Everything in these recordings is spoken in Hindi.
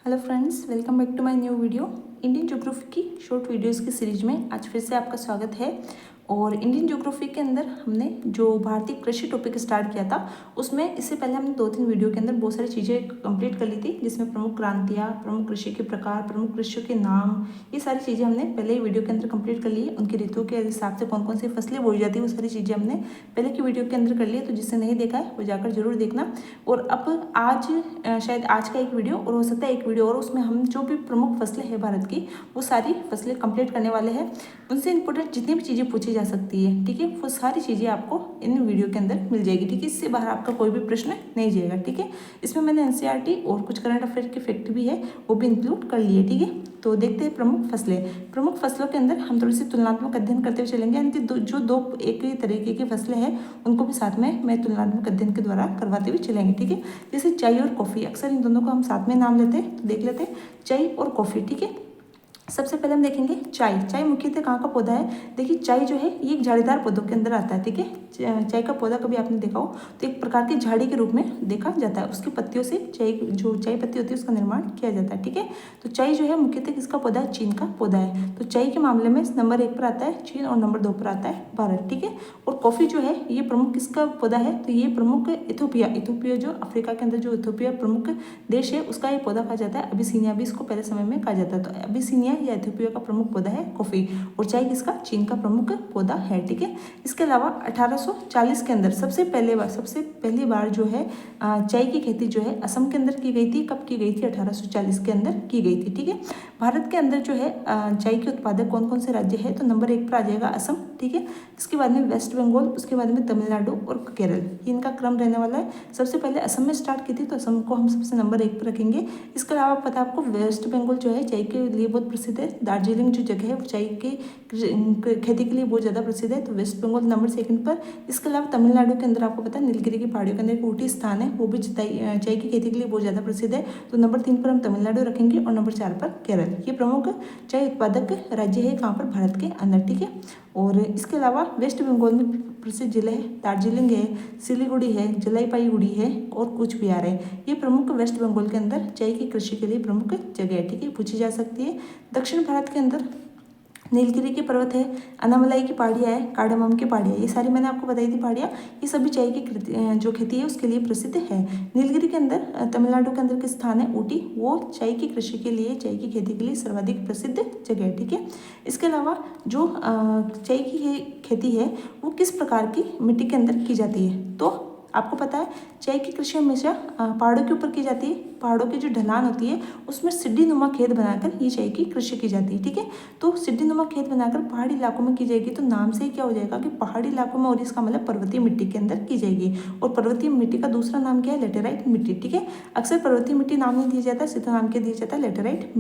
Hello friends, welcome back to my new video. Indian geography की शॉर्ट वीडियोस की सीरीज में आज फिर से आपका स्वागत है। और इंडियन ज्योग्राफी के अंदर हमने जो भारतीय कृषि टॉपिक स्टार्ट किया था उसमें इससे पहले हमने 2-3 वीडियो के अंदर बहुत सारी चीज़ें कंप्लीट कर ली थी, जिसमें प्रमुख क्रांतियाँ, प्रमुख कृषि के प्रकार, प्रमुख कृषियों के नाम, ये सारी चीज़ें हमने पहले ही वीडियो के अंदर कंप्लीट कर ली है। उनकी ऋतुओं के हिसाब से कौन कौन सी फसलें बोई जाती है वो सारी चीज़ें हमने पहले की वीडियो के अंदर कर ली है। तो जिससे नहीं देखा है वो जाकर जरूर देखना। और अब आज शायद आज का एक वीडियो और हो सकता है एक वीडियो और, उसमें हम जो भी प्रमुख फसलें हैं भारत की वो सारी फसलें कंप्लीट करने वाले हैं। उनसे इंपॉर्टेंट जितनी भी चीज़ें पूछी जा सकती है, ठीक है, वो सारी चीज़ें आपको इन वीडियो के अंदर मिल जाएगी, ठीक है। इससे बाहर आपका कोई भी प्रश्न नहीं जाएगा, ठीक है। इसमें मैंने एनसीईआरटी और कुछ करंट अफेयर के फैक्ट भी है वो भी इंक्लूड कर लिए, ठीक है। तो देखते हैं प्रमुख फसलें। प्रमुख फसलों के अंदर हम थोड़ी सी तुलनात्मक अध्ययन करते हुए चलेंगे, यानी कि जो दो एक ही तरीके की फसलें हैं उनको भी साथ में मैं तुलनात्मक अध्ययन के द्वारा करवाते हुए चलेंगे, ठीक है। जैसे चाय और कॉफ़ी, अक्सर इन दोनों को हम साथ में नाम लेते हैं, तो देख लेते हैं चाय और कॉफ़ी, ठीक है। सबसे पहले हम देखेंगे चाय। चाय मुख्यतः कहाँ का पौधा है? देखिए, चाय जो है ये एक झाड़ीदार पौधों के अंदर आता है, ठीक है। चाय का पौधा कभी आपने देखा हो तो एक प्रकार की झाड़ी के रूप में देखा जाता है। उसकी पत्तियों से चाय पत्ती होती है उसका निर्माण किया जाता है, ठीक है। तो चाय जो है मुख्यतः किसका पौधा है? चीन का पौधा है। तो चाय के मामले में नंबर 1 पर आता है चीन और नंबर 2 पर आता है भारत, ठीक है। और कॉफ़ी जो है ये प्रमुख किसका पौधा है? तो ये प्रमुख इथोपिया जो अफ्रीका के अंदर जो इथोपिया प्रमुख देश है उसका ये पौधा कहा जाता है। अबिसिनिया भी इसको पहले समय में कहा जाता है। तो अबिसिनिया या इथोपिया का प्रमुख पौधा है कॉफ़ी, और चाय किसका? चीन का प्रमुख पौधा है, ठीक है। इसके अलावा 1840 के अंदर सबसे पहली बार जो है चाय की खेती जो है असम के अंदर की गई थी। कब की गई थी? 1840 के अंदर की गई थी, ठीक है। भारत के अंदर जो है चाय के उत्पादक कौन कौन से राज्य है? तो नंबर 1 पर आ जाएगा असम, ठीक है। इसके बाद में वेस्ट बंगाल, उसके बाद में तमिलनाडु और केरल, ये इनका क्रम रहने वाला है। सबसे पहले असम में स्टार्ट की थी तो असम को हम सबसे नंबर 1 पर रखेंगे। इसके अलावा पता है आपको वेस्ट बंगाल जो है चाय के लिए बहुत प्रसिद्ध है। दार्जिलिंग जो जगह है वो चाय की खेती के लिए बहुत ज़्यादा प्रसिद्ध है, तो वेस्ट बंगाल नंबर 2 पर। इसके अलावा तमिलनाडु के अंदर आपको पता है नीलगिरी की पहाड़ियों के अंदर एक ऊटी स्थान है, वो भी चाय की खेती के लिए बहुत ज़्यादा प्रसिद्ध है। तो नंबर 3 पर हम तमिलनाडु रखेंगे और नंबर 4 पर केरल। ये प्रमुख चाय उत्पादक राज्य है कहाँ पर? भारत के अंदर, ठीक है। और इसके अलावा वेस्ट बंगाल में प्रसिद्ध जिले हैं दार्जिलिंग है, सिलीगुड़ी है, जलपाईगुड़ी है और कूच बिहार है। ये प्रमुख वेस्ट बंगाल के अंदर चाय की कृषि के लिए प्रमुख जगह है, ठीक है, पूछी जा सकती है। दक्षिण भारत के अंदर नीलगिरी के पर्वत है, अनामलाई की पहाड़ियाँ है, कार्डमम की पहाड़ियाँ, ये सारी मैंने आपको बताई थी पहाड़ियाँ। ये सभी चाय की जो खेती है उसके लिए प्रसिद्ध है। नीलगिरी के अंदर तमिलनाडु के अंदर के स्थान है ऊटी, वो चाय की कृषि के लिए, चाय की खेती के लिए सर्वाधिक प्रसिद्ध जगह है, ठीक है। इसके अलावा जो चाय की खेती है वो किस प्रकार की मिट्टी के अंदर की जाती है? तो आपको पता है चाय की कृषि हमेशा पहाड़ों के ऊपर की जाती है। पहाड़ों की जो ढलान होती है उसमें सीढ़ी नुमा खेत बनाकर ये चाय की कृषि की जाती है, ठीक है। तो सीढ़ी नुमा खेत बनाकर पहाड़ी इलाकों में की जाएगी, तो नाम से ही क्या हो जाएगा कि पहाड़ी इलाकों में, और इसका मतलब पर्वतीय मिट्टी के अंदर की जाएगी। और पर्वतीय मिट्टी का दूसरा नाम क्या है? लेटेराइट मिट्टी, ठीक है। अक्सर पर्वतीय मिट्टी नाम नहीं दिया जाता, सीधा नाम क्या दिया जाता है? लेटेराइट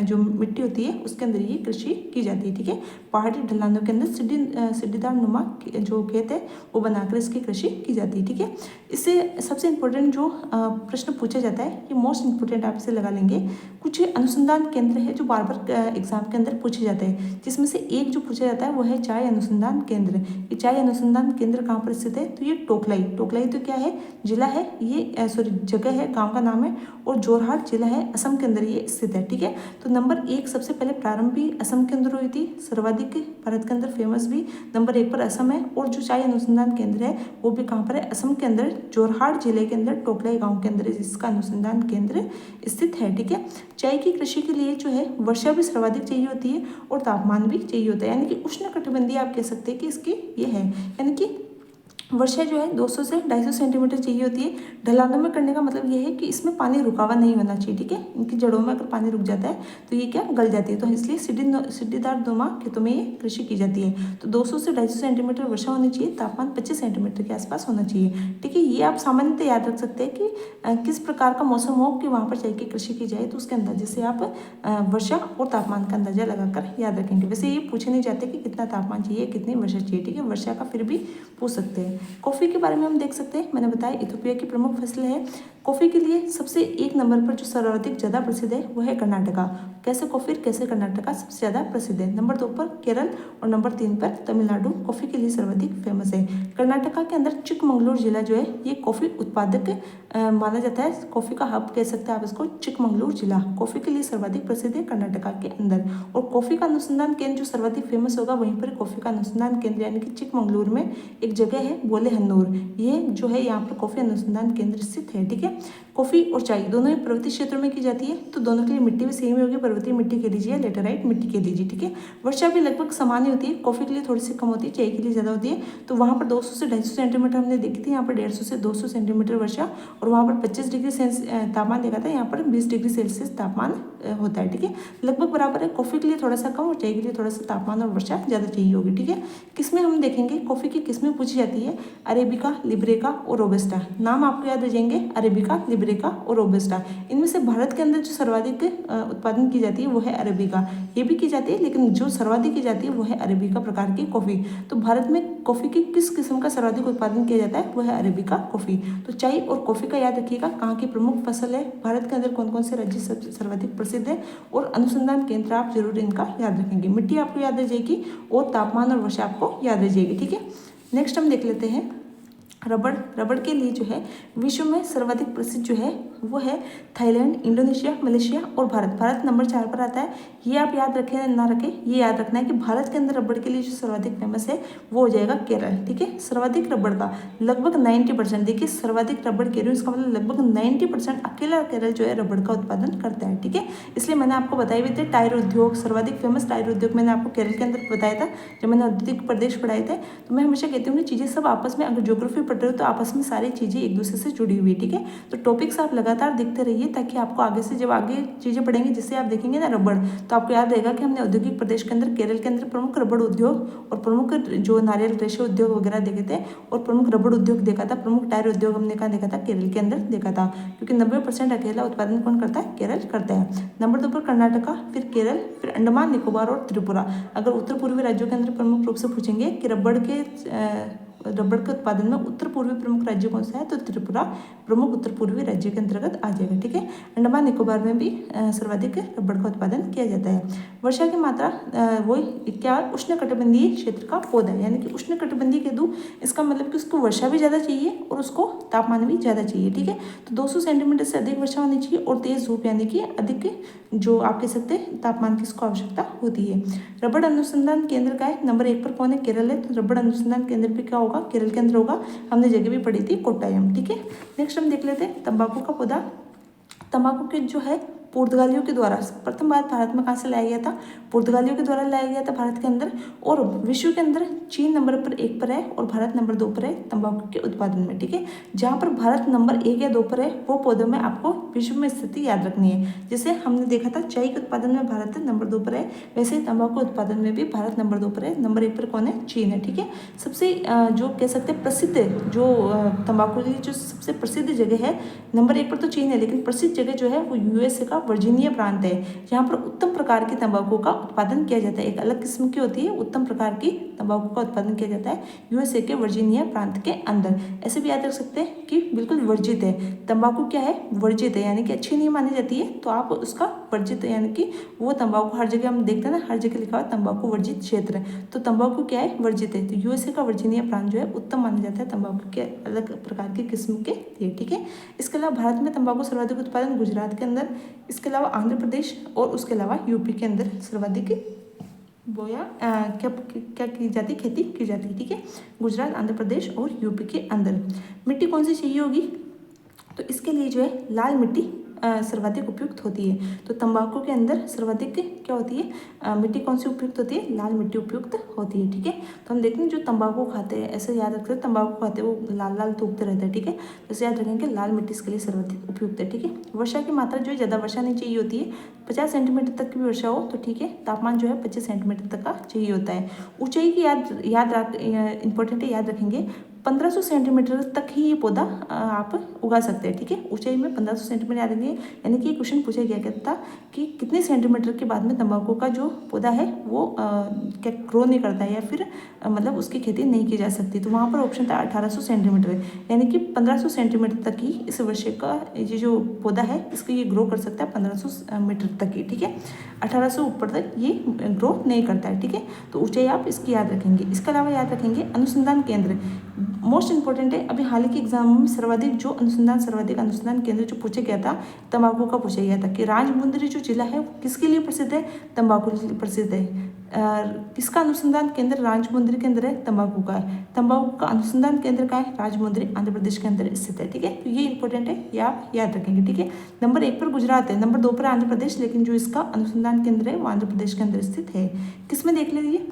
जो मिट्टी होती है उसके अंदर ये कृषि की जाती है, ठीक है। पहाड़ी ढलानों के अंदर सीढ़ीदार नुमा जो खेत है वो बनाकर इसकी कृषि की जाती है, ठीक है। इससे सबसे इंपॉर्टेंट जो प्रश्न पूछा जाता है, ये मोस्ट इंपॉर्टेंट आप इसे लगा लेंगे। कुछ अनुसंधान केंद्र है जो बार बार एग्जाम के अंदर पूछे जाते हैं, जिसमें से एक जो पूछा जाता है वो है चाय अनुसंधान केंद्र। ये चाय अनुसंधान केंद्र कहाँ पर स्थित है? तो ये टोकलाई तो क्या है? जिला है ये, जगह है, गाँव का नाम है। और जोरहाट जिला है, असम के अंदर ये स्थित है, ठीक है। तो नंबर 1 सबसे पहले प्रारंभ भी असम के अंदर हुई थी, सर्वाधिक भारत के अंदर फेमस भी नंबर 1 पर असम है। और जो चाय अनुसंधान केंद्र है वो भी कहाँ पर है? असम के अंदर जोरहाट जिले के अंदर टोकलाई गांव के अंदर इसका अनुसंधान केंद्र स्थित है, ठीक है। चाय की कृषि के लिए जो है वर्षा भी सर्वाधिक चाहिए होती है और तापमान भी चाहिए होता है, यानी कि उष्णकटिबंधीय आप कह सकते हैं कि इसकी ये है, यानी कि वर्षा जो है 200 से 250 सेंटीमीटर चाहिए होती है। ढलानों में करने का मतलब ये है कि इसमें पानी रुका हुआ नहीं होना चाहिए, ठीक है। इनकी जड़ों में अगर पानी रुक जाता है तो ये क्या गल जाती है, तो इसलिए सीढ़ीदार नुमा खेतों में ये कृषि की जाती है। तो 200 से 250 सेंटीमीटर वर्षा होनी चाहिए, तापमान 25 सेंटीमीटर के आसपास होना चाहिए, ठीक है। ये आप सामान्यतः याद रख सकते हैं कि किस प्रकार का मौसम हो कि वहाँ पर चाय की कृषि की जाए, तो उसके अंदाजे से आप वर्षा और तापमान का अंदाजा लगाकर याद रखेंगे। वैसे ये पूछे नहीं जाते कि कितना तापमान चाहिए, कितनी वर्षा चाहिए, ठीक है, वर्षा का फिर भी पूछ सकते हैं। कॉफ़ी के बारे में हम देख सकते हैं, मैंने बताया इथियोपिया की प्रमुख फसल है। कॉफ़ी के लिए सबसे एक नंबर पर जो सर्वाधिक ज़्यादा प्रसिद्ध है वो है कर्नाटका। कैसे कॉफ़ी, कैसे कर्नाटका सबसे ज़्यादा प्रसिद्ध है। नंबर 2 पर केरल और नंबर 3 पर तमिलनाडु कॉफ़ी के लिए सर्वाधिक फेमस है। कर्नाटका के अंदर चिकमंगलूर जिला जो है ये कॉफ़ी उत्पादक माना जाता है। कॉफ़ी का हब कह सकते हैं आप इसको, चिकमंगलूर जिला कॉफ़ी के लिए सर्वाधिक प्रसिद्ध है कर्नाटका के अंदर। और कॉफ़ी का अनुसंधान केंद्र जो सर्वाधिक फेमस होगा वहीं पर कॉफ़ी का अनुसंधान केंद्र यानी कि चिकमंगलूर में एक जगह है बोलेहन्नूर, ये जो है यहाँ पर कॉफ़ी अनुसंधान केंद्र स्थित है। ठीक है, कॉफ़ी और चाय दोनों ही पर्वतीय क्षेत्रों में की जाती है, तो दोनों के लिए मिट्टी भी सेम ही होगी। पर्वतीय मिट्टी कह लीजिए, लेटेराइट मिट्टी कह लीजिए। ठीक है, वर्षा भी लगभग समान ही होती है, कॉफ़ी के लिए थोड़ी सी कम होती है, चाय के लिए ज़्यादा होती है। तो वहाँ पर 200 से 250 सेंटीमीटर हमने देखी थी, यहाँ पर 150 से 200 सेंटीमीटर वर्षा, और वहाँ पर 25 डिग्री तापमान देखा था, यहाँ पर 20 डिग्री सेल्सियस तापमान होता है। ठीक है, लगभग बराबर है। कॉफ़ी के लिए थोड़ा सा कम और चाय के लिए थोड़ा सा तापमान और वर्षा ज़्यादा चाहिए होगी। ठीक है, किस्में हम देखेंगे, कॉफ़ी की किस्में पूछी जाती है अरेबिका, लिब्रेका और रोबस्टा। नाम आपको याद रह जाएंगे, अरेबिका, लिब्रेका और रोबस्टा। इनमें से भारत के अंदर जो सर्वाधिक उत्पादन की जाती है वो है अरेबिका, ये भी की जाती है, लेकिन जो सर्वाधिक की जाती है वो है अरेबिका प्रकार की कॉफ़ी। तो भारत में कॉफ़ी की किस किस्म का सर्वाधिक उत्पादन किया जाता है वो है अरेबिका कॉफ़ी। तो चाय और कॉफ़ी का याद रखिएगा, कहाँ की प्रमुख फसल है, भारत के अंदर कौन कौन से राज्य सर्वाधिक प्रसिद्ध है, और अनुसंधान केंद्र आप जरूर इनका याद रखेंगे। मिट्टी आपको याद रह जाएगी और तापमान और वर्षा आपको याद रह जाएगी। ठीक है, नेक्स्ट हम देख लेते हैं रबड़। रबड़ के लिए जो है विश्व में सर्वाधिक प्रसिद्ध जो है वो है थाईलैंड, इंडोनेशिया, मलेशिया और भारत। भारत नंबर 4 पर आता है, ये आप याद रखें ना रखें, ये याद रखना है कि भारत के अंदर रबड़ के लिए जो सर्वाधिक फेमस है वो हो जाएगा केरल। ठीक है, सर्वाधिक रबड़ का लगभग 90%, देखिए सर्वाधिक रबड़ कह रही हूँ, इसका मतलब लगभग 90% अकेला केरल जो है रबड़ का उत्पादन करता है। ठीक है, इसलिए मैंने आपको बताए भी थे टायर उद्योग, सर्वाधिक फेमस टायर उद्योग मैंने आपको केरल के अंदर बताया था जब मैंने औद्योगिक प्रदेश पढ़ाए थे। तो मैं हमेशा कहती हूँ कि चीज़ें सब आपस में, अगर ज्योग्राफी पढ़ रहे हो तो आपस में सारी चीज़ें एक दूसरे से जुड़ी हुई है। ठीक है, तो टॉपिक्स आप लगातार देखते रहिए ताकि आपको आगे से जब आगे चीज़ें पढ़ेंगे, जिससे आप देखेंगे ना रबड़, तो आपको याद रहेगा कि हमने औद्योगिक प्रदेश के अंदर केरल के अंदर प्रमुख रबड़ उद्योग और प्रमुख जो नारियल रेशे उद्योग वगैरह देखे थे, और प्रमुख रबड़ उद्योग देखा था, प्रमुख टायर उद्योग हमने कहाँ देखा था, केरल के अंदर देखा था, क्योंकि 90% अकेला उत्पादन कौन करता है, केरल करता है। नंबर 2 पर कर्नाटका, फिर केरल, फिर अंडमान निकोबार और त्रिपुरा। अगर उत्तर पूर्वी राज्यों के अंदर प्रमुख रूप से पूछेंगे कि रबड़ के उत्पादन में उत्तर पूर्वी प्रमुख राज्य कौन सा है, तो त्रिपुरा प्रमुख उत्तर पूर्वी राज्य के अंतर्गत आ जाएगा। ठीक है, अंडमान निकोबार में भी सर्वाधिक रबड़ का उत्पादन किया जाता है। वर्षा की मात्रा वही क्या, उष्णकटिबंधीय क्षेत्र का पौधा है, यानी कि उष्णकटिबंधीय कह दूँ, इसका मतलब कि उसको वर्षा भी ज़्यादा चाहिए और उसको तापमान भी ज़्यादा चाहिए। ठीक है, तो 200 सेंटीमीटर से अधिक वर्षा होनी चाहिए और तेज धूप यानी कि अधिक जो आप कह सकते हैं तापमान की इसको आवश्यकता होती है। रबड़ अनुसंधान केंद्र का है, नंबर 1 पर कौन है, केरल है, तो रबड़ अनुसंधान केंद्र भी क्या होगा, केरल के अंदर होगा। हमने जगह भी पढ़ी थी, कोट्टायम। ठीक है, नेक्स्ट हम देख लेते हैं तंबाकू का पौधा। तंबाकू के जो है पुर्तगालियों के द्वारा प्रथम बार भारत में कहाँ से लाया गया था, पुर्तगालियों के द्वारा लाया गया था भारत के अंदर, और विश्व के अंदर चीन नंबर पर 1 पर है और भारत नंबर 2 पर है तंबाकू के उत्पादन में। ठीक है, जहाँ पर भारत नंबर 1 या 2 पर है वो पौधों में आपको विश्व में स्थिति याद रखनी है। जैसे हमने देखा था चाय के उत्पादन में भारत नंबर 2 पर है, वैसे ही तंबाकू उत्पादन में भी भारत नंबर 2 पर है, नंबर 1 पर कौन है, चीन है। ठीक है, सबसे जो कह सकते हैं प्रसिद्ध जो तंबाकू की जो सबसे प्रसिद्ध जगह है, नंबर 1 पर तो चीन है, लेकिन प्रसिद्ध जगह जो है वो यूएसए का वर्जीनिया प्रांत है, जहाँ पर उत्तम प्रकार की तंबाकू का उत्पादन किया जाता है। एक अलग किस्म की होती है, उत्तम प्रकार की तंबाकू का उत्पादन किया जाता है यूएसए के वर्जीनिया प्रांत के अंदर। ऐसे भी याद रख सकते हैं कि बिल्कुल वर्जित है तंबाकू, क्या है, वर्जित है, यानी कि अच्छी नहीं मानी जाती है, तो आप उसका वर्जित, यानी कि वो तंबाकू हर जगह हम देखते हैं ना, हर जगह लिखा हुआ तंबाकू वर्जित क्षेत्र है, तो तंबाकू क्या है, वर्जित है। तो यूएसए का वर्जीनिया प्रांत जो है उत्तम माना जाता है तंबाकू के अलग प्रकार की किस्म के लिए। ठीक है, इसके अलावा भारत में तंबाकू सर्वाधिक उत्पादन गुजरात के अंदर, इसके अलावा आंध्र प्रदेश और उसके अलावा यूपी के अंदर सर्वाधिक बोया क्या की जाती, खेती की जाती। ठीक है, गुजरात, आंध्र प्रदेश और यूपी के अंदर। मिट्टी कौन सी चाहिए होगी, तो इसके लिए जो है लाल मिट्टी सर्वाधिक उपयुक्त होती है। तो तंबाकू के अंदर सर्वाधिक क्या होती है, मिट्टी कौन सी उपयुक्त होती है, लाल मिट्टी उपयुक्त होती है। ठीक है, तो हम देखते हैं जो तंबाकू खाते हैं, ऐसे याद रखते हैं तंबाकू खाते हैं वो लाल लाल तो उगते रहते हैं। ठीक है, जैसे याद रखेंगे लाल मिट्टी इसके लिए सर्वाधिक उपयुक्त है। ठीक है, वर्षा की मात्रा जो है ज़्यादा वर्षा नहीं चाहिए होती है, 50 सेंटीमीटर तक की भी वर्षा हो तो ठीक है। तापमान जो है 25 सेंटीमीटर तक का चाहिए होता है। ऊंचाई की इंपॉर्टेंट है, याद रखेंगे 1500 सेंटीमीटर तक ही ये पौधा आप उगा सकते हैं, ठीक है। ऊंचाई में 1500 सेंटीमीटर आ रही है, यानी कि क्वेश्चन पूछा गया था कि कितने सेंटीमीटर के बाद में तंबाकू का जो पौधा है वो क्या ग्रो नहीं करता है या फिर मतलब उसकी खेती नहीं की जा सकती। तो वहाँ पर ऑप्शन था 1800 सेंटीमीटर, यानी कि 1500 सेंटीमीटर तक ही इस वर्षे का ये जो पौधा है इसको ये ग्रो कर सकता है 1500 मीटर तक ही, ठीक है। 1800 ऊपर तक ये ग्रो नहीं करता है, ठीक है। तो ऊंचाई आप इसकी याद रखेंगे। इसके अलावा याद रखेंगे अनुसंधान केंद्र, मोस्ट इंपॉर्टेंट है। अभी हाल के एग्जाम में सर्वाधिक अनुसंधान केंद्र जो पूछा गया था तंबाकू का पूछा गया था कि राजमुंदरी जो जिला है वो किसके लिए प्रसिद्ध है, तंबाकू के लिए प्रसिद्ध है। किसका अनुसंधान केंद्र राजमुंदरी के अंदर है, तंबाकू का है। तंबाकू का अनुसंधान केंद्र का है राजमुंदरी, आंध्र प्रदेश के अंदर स्थित है, ठीक है। तो ये इंपॉर्टेंट है, ये आप याद रखेंगे, ठीक है। नंबर 1 पर गुजरात है, नंबर 2 पर आंध्र प्रदेश, लेकिन जो इसका अनुसंधान केंद्र है वो आंध्र प्रदेश के अंदर स्थित है। किसमें देख लीजिए,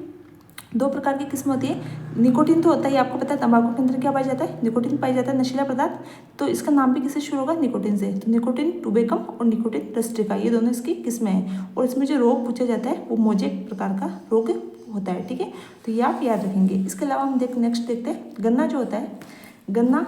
2 प्रकार की किस्म होती है। निकोटीन तो होता है, आपको पता है तंबाकू के अंदर क्या पाया जाता है, निकोटीन पाया जाता है, नशीला पदार्थ। तो इसका नाम भी किससे शुरू होगा, निकोटीन से। तो निकोटीन टूबेकम और निकोटीन रस्टिका, ये दोनों इसकी किस्में हैं। और इसमें जो रोग पूछा जाता है वो मोजेक प्रकार का रोग होता है, ठीक है। तो ये आप याद रखेंगे। इसके अलावा हम नेक्स्ट देखते हैं, गन्ना जो होता है, गन्ना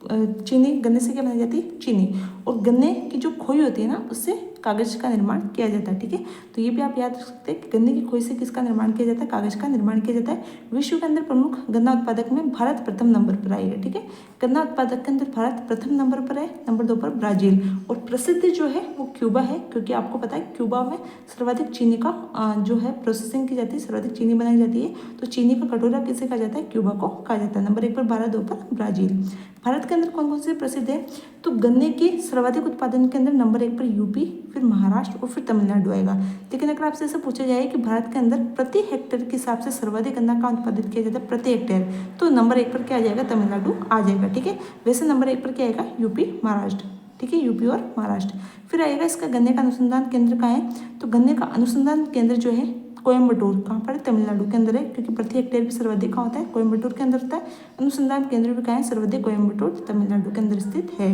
चीनी, गन्ने से क्या बनाई जाती है, चीनी। और गन्ने की जो खोई होती है ना उससे कागज़ का निर्माण किया जाता है, ठीक है। तो ये भी आप याद रख सकते हैं कि गन्ने की खोई से किसका निर्माण किया जाता है, कागज़ का निर्माण किया जाता है। विश्व के अंदर प्रमुख गन्ना उत्पादक में भारत प्रथम नंबर पर आएगा, ठीक है। गन्ना उत्पादक के अंदर भारत प्रथम नंबर पर है, नंबर 2 पर ब्राज़ील। और प्रसिद्ध जो है वो क्यूबा है, क्योंकि आपको पता है क्यूबा में सर्वाधिक चीनी का जो है प्रोसेसिंग की जाती है, सर्वाधिक चीनी बनाई जाती है। तो चीनी का कटोरा किसे कहा जाता है, क्यूबा को कहा जाता है। नंबर 1 पर भारत, 2 पर ब्राज़ील। भारत के अंदर कौन कौन से प्रसिद्ध है, तो गन्ने के सर्वाधिक उत्पादन के अंदर नंबर 1 पर यूपी, फिर महाराष्ट्र और फिर तमिलनाडु आएगा। लेकिन अगर आपसे ऐसा पूछा जाए कि भारत के अंदर प्रति हेक्टेयर के हिसाब से सर्वाधिक गन्ना का उत्पादन किया जाता है प्रति हेक्टेयर, तो नंबर 1 पर क्या आ जाएगा, तमिलनाडु आ जाएगा, ठीक है। वैसे नंबर 1 पर क्या आएगा, यूपी, महाराष्ट्र, ठीक है, यूपी और महाराष्ट्र। फिर आएगा इसका गन्ने का अनुसंधान केंद्र कहाँ है, तो गन्ने का अनुसंधान केंद्र जो है कोयम्बटूर, कहाँ पर है, तमिलनाडु के अंदर है, क्योंकि प्रति हेक्टेयर भी सर्वाधिक कहाँ होता है, कोयम्बटूर के अंदर होता है। अनुसंधान केंद्र भी कहाँ है, सर्वाधिक कोयम्बटूर, तमिलनाडु के अंदर स्थित है।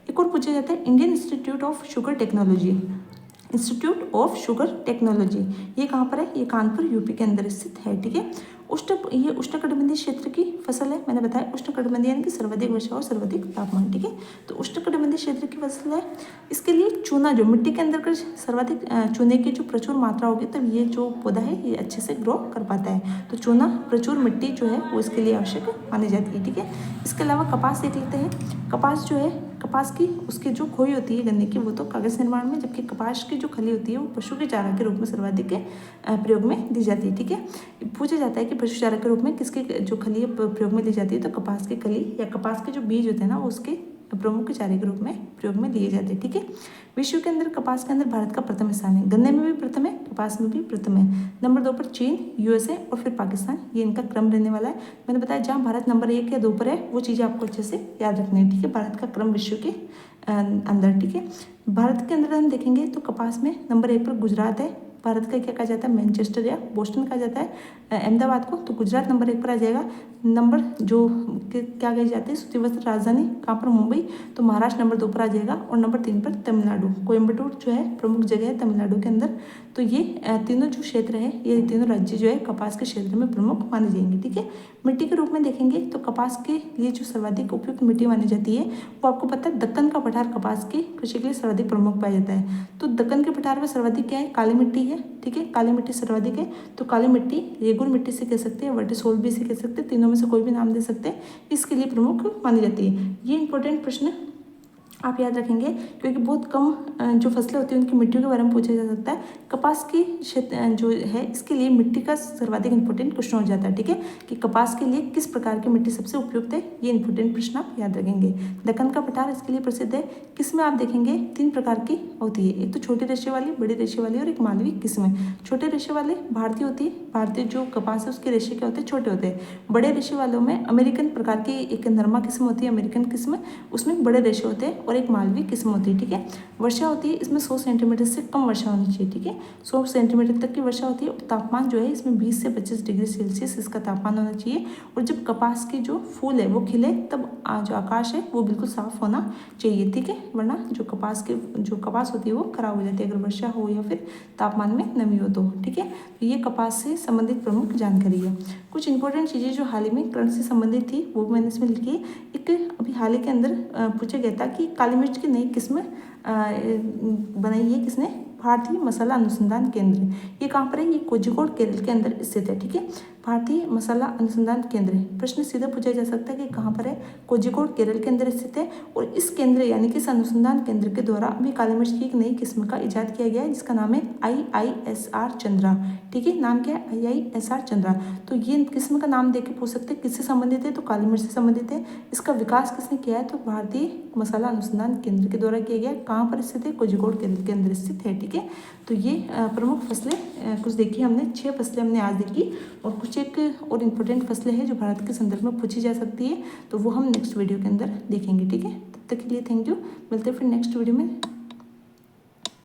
एक और पूछा जाता है, Indian institute of sugar technology, institute of sugar technology, ये कहाँ पर है, ये कानपुर, यूपी के अंदर स्थित है, ठीक है। ये उष्णकटिबंधीय क्षेत्र की फसल है, मैंने बताया उष्णकटिबंधीय यानी कि सर्वाधिक वर्षा और सर्वाधिक तापमान, ठीक है। तो उष्णकटिबंधीय क्षेत्र की फसल है। इसके लिए चूना, जो मिट्टी के अंदर का सर्वाधिक चूने की जो प्रचुर मात्रा होगी तब ये जो पौधा है ये अच्छे से ग्रो कर पाता है। तो चूना, प्रचुर मिट्टी जो है वो इसके लिए आवश्यक मानी जाती है, ठीक है। इसके अलावा कपास देख लेते हैं। कपास जो है, कपास की उसकी जो खोई होती है गन्ने की वो तो कागज़ निर्माण में, जबकि कपास की जो खली होती है वो पशु के चारा के रूप में सर्वाधिक प्रयोग में दी जाती है, ठीक है। पूछा जाता है कि पशु चारा के रूप में किसकी जो खली प्रयोग में दी जाती है, तो कपास की खली या कपास के जो बीज होते हैं ना वो उसके प्रमुख चारे के रूप में प्रयोग में लिए जाते हैं, ठीक है। विश्व के अंदर कपास के अंदर भारत का प्रथम स्थान है, गन्ने में भी प्रथम है, कपास में भी प्रथम है। नंबर 2 पर चीन, यूएसए और फिर पाकिस्तान, ये इनका क्रम रहने वाला है। मैंने बताया जहाँ भारत नंबर 1 या 2 पर है वो चीज़ें आपको अच्छे से याद रखनी है, ठीक है। भारत का क्रम विश्व के अंदर, ठीक है। भारत के अंदर हम देखेंगे तो कपास में नंबर 1 पर गुजरात है। भारत का क्या कहा जाता है, मैनचेस्टर या बोस्टन कहा जाता है अहमदाबाद को। तो गुजरात नंबर 1 पर आ जाएगा। नंबर जो क्या कही जाती है सूती वस्त्र राजधानी, कहाँ पर, मुंबई। तो महाराष्ट्र नंबर 2 पर आ जाएगा। और नंबर 3 पर तमिलनाडु, कोयम्बटूर जो है प्रमुख जगह है तमिलनाडु के अंदर। तो ये तीनों जो क्षेत्र है, ये तीनों राज्य जो है कपास के क्षेत्र में प्रमुख माने जाएंगे, ठीक है। मिट्टी के रूप में देखेंगे तो कपास के लिए जो सर्वाधिक उपयुक्त मिट्टी मानी जाती है वो आपको पता है दक्कन का पठार कपास की कृषि के लिए सर्वाधिक प्रमुख पाया जाता है। तो दक्कन के पठार में सर्वाधिक क्या है, काली मिट्टी है, ठीक है। काली मिट्टी सर्वाधिक है। तो काली मिट्टी रेगुर मिट्टी से कह सकते हैं, वर्टिसोल भी से कह सकते हैं, तीनों में से कोई भी नाम दे सकते हैं, इसके लिए प्रमुख मानी जाती है। ये इंपॉर्टेंट प्रश्न आप याद रखेंगे, क्योंकि बहुत कम जो फसलें होती हैं उनकी मिट्टियों के बारे में पूछा जा सकता है। कपास की क्षेत्र जो है इसके लिए मिट्टी का सर्वाधिक इंपॉर्टेंट क्वेश्चन हो जाता है, ठीक है, कि कपास के लिए किस प्रकार की मिट्टी सबसे उपयुक्त है, ये इंपॉर्टेंट प्रश्न आप याद रखेंगे। दक्कन का पठार इसके लिए प्रसिद्ध है। किस्में आप देखेंगे 3 प्रकार की होती है, एक तो छोटे रेशे वाली, बड़े रेशे वाली और एक मालवी किस्में। छोटे रेशे वाले भारतीय होती है, भारतीय जो कपास है उसके रेशे क्या होते हैं, छोटे होते हैं। बड़े रेशे वालों में अमेरिकन प्रकार की एक नरमा किस्म होती है, अमेरिकन किस्म, उसमें बड़े रेशे होते हैं। और एक मालवीय किस्म होती है। ठीक है, वर्षा होती है इसमें 100 सेंटीमीटर से कम वर्षा होनी चाहिए। ठीक है, 100 सेंटीमीटर तक की वर्षा होती है और तापमान जो है इसमें 20 से 25 डिग्री सेल्सियस इसका तापमान होना चाहिए। और जब कपास के जो फूल है वो खिले तब जो आकाश है वो बिल्कुल साफ होना चाहिए। ठीक है, वरना जो कपास होती है वो खराब हो जाती है अगर वर्षा हो या फिर तापमान में नमी हो तो। ठीक है, तो ये कपास से संबंधित प्रमुख जानकारी है। कुछ इंपॉर्टेंट चीज़ें जो हाल ही में करण से संबंधित थी वो मैंने इसमें लिखी है। एक अभी हाल ही के अंदर पूछा गया था कि काली मिर्च की नई किस्म बनाई है किसने? भारतीय मसाला अनुसंधान केंद्र। ये कहाँ पर है? ये कोझिकोड केरल के अंदर स्थित है। ठीक है, भारतीय मसाला अनुसंधान केंद्र। प्रश्न सीधा पूछा जा सकता है कि कहाँ पर है? कोझिकोड केरल के अंदर स्थित है। और इस केंद्र यानी कि इस अनुसंधान केंद्र के द्वारा अभी काली मिर्च की एक नई किस्म का इजाद किया गया है जिसका नाम है IISR चंद्रा। ठीक है, नाम क्या है? IISR चंद्रा। तो ये किस्म का नाम देके पूछ सकते हैं किससे संबंधित है, तो काली मिर्च से संबंधित है। इसका विकास किसने किया है? तो भारतीय मसाला अनुसंधान केंद्र के द्वारा किया गया। कहाँ पर स्थित है? कोझिकोड केरल के अंदर स्थित है। ठीक है, तो ये प्रमुख फसलें कुछ देखी हमने, 6 फसलें हमने आज देखी और कुछ एक और इम्पोर्टेंट फसलें हैं जो भारत के संदर्भ में पूछी जा सकती है, तो वो हम नेक्स्ट वीडियो के अंदर देखेंगे। ठीक है, तब तक के लिए थैंक यू। मिलते हैं फिर नेक्स्ट वीडियो में।